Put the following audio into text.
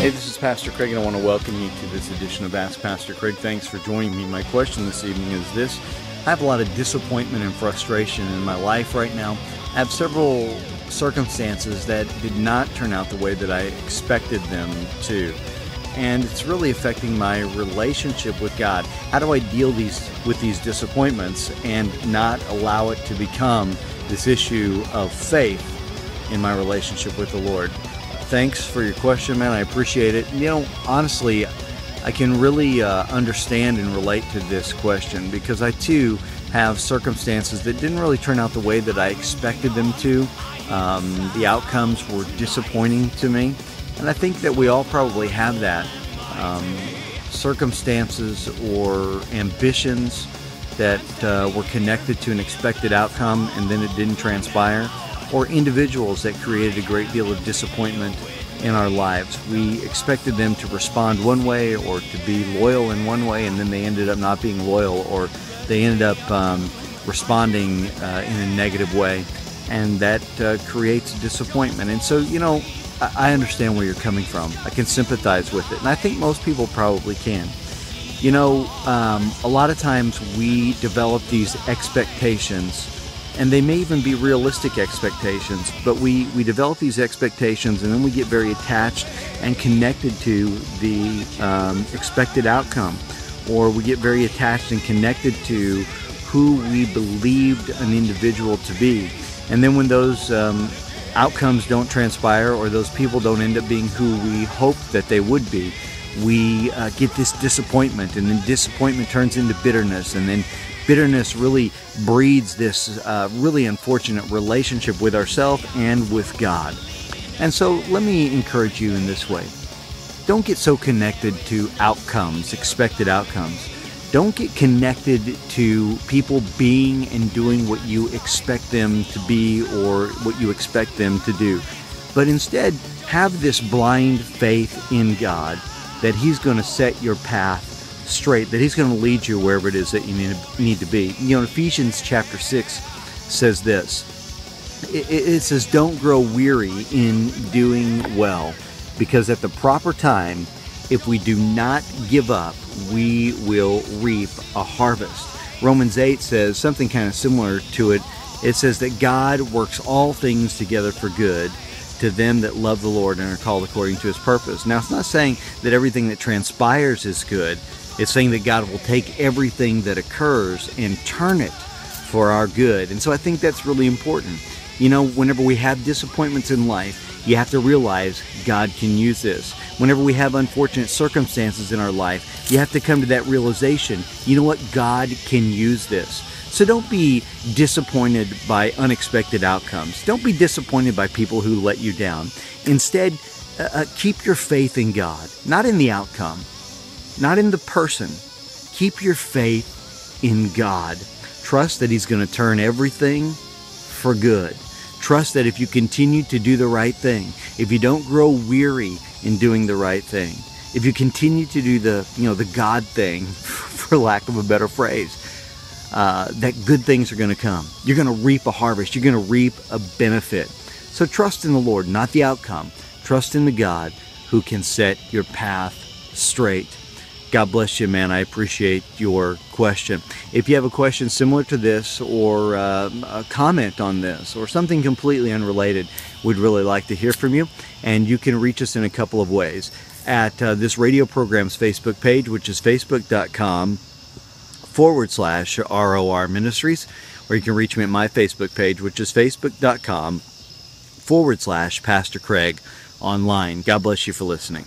Hey, this is Pastor Craig, and I want to welcome you to this edition of Ask Pastor Craig. Thanks for joining me. My question this evening is this. I have a lot of disappointment and frustration in my life right now. I have several circumstances that did not turn out the way that I expected them to. And it's really affecting my relationship with God. How do I deal with these disappointments and not allow it to become this issue of faith in my relationship with the Lord? Thanks for your question, man. I appreciate it. You know, honestly, I can really understand and relate to this question because I, too, have circumstances that didn't really turn out the way that I expected them to. The outcomes were disappointing to me. And I think that we all probably have that. Circumstances or ambitions that were connected to an expected outcome and then it didn't transpire. Or individuals that created a great deal of disappointment in our lives. We expected them to respond one way or to be loyal in one way, and then they ended up not being loyal, or they ended up responding in a negative way, and that creates disappointment. And so, you know, I understand where you're coming from. I can sympathize with it, and I think most people probably can. You know, a lot of times we develop these expectations, and they may even be realistic expectations, but we develop these expectations and then we get very attached and connected to the expected outcome, or we get very attached and connected to who we believed an individual to be. And then when those outcomes don't transpire, or those people don't end up being who we hoped that they would be, we get this disappointment, and then disappointment turns into bitterness, and then bitterness really breeds this really unfortunate relationship with ourselves and with God. And so let me encourage you in this way. Don't get so connected to outcomes, expected outcomes. Don't get connected to people being and doing what you expect them to be or what you expect them to do. But instead, have this blind faith in God that He's going to set your path straight, that He's going to lead you wherever it is that you need to be. You know, Ephesians chapter 6 says this. It says, don't grow weary in doing well, because at the proper time, if we do not give up, we will reap a harvest. Romans 8 says something kind of similar to it. It says that God works all things together for good to them that love the Lord and are called according to His purpose. Now, it's not saying that everything that transpires is good. It's saying that God will take everything that occurs and turn it for our good. And so I think that's really important. You know, whenever we have disappointments in life, you have to realize God can use this. Whenever we have unfortunate circumstances in our life, you have to come to that realization, you know what, God can use this. So don't be disappointed by unexpected outcomes. Don't be disappointed by people who let you down. Instead, keep your faith in God, not in the outcome, not in the person. Keep your faith in God. Trust that He's going to turn everything for good. Trust that if you continue to do the right thing, if you don't grow weary in doing the right thing, if you continue to do the God thing, for lack of a better phrase, that good things are going to come. You're going to reap a harvest. You're going to reap a benefit. So trust in the Lord, not the outcome. Trust in the God who can set your path straight. God bless you, man. I appreciate your question. If you have a question similar to this, or a comment on this, or something completely unrelated, we'd really like to hear from you. And you can reach us in a couple of ways. At this radio program's Facebook page, which is facebook.com/ROR Ministries, or you can reach me at my Facebook page, which is facebook.com/Pastor Craig online. God bless you for listening.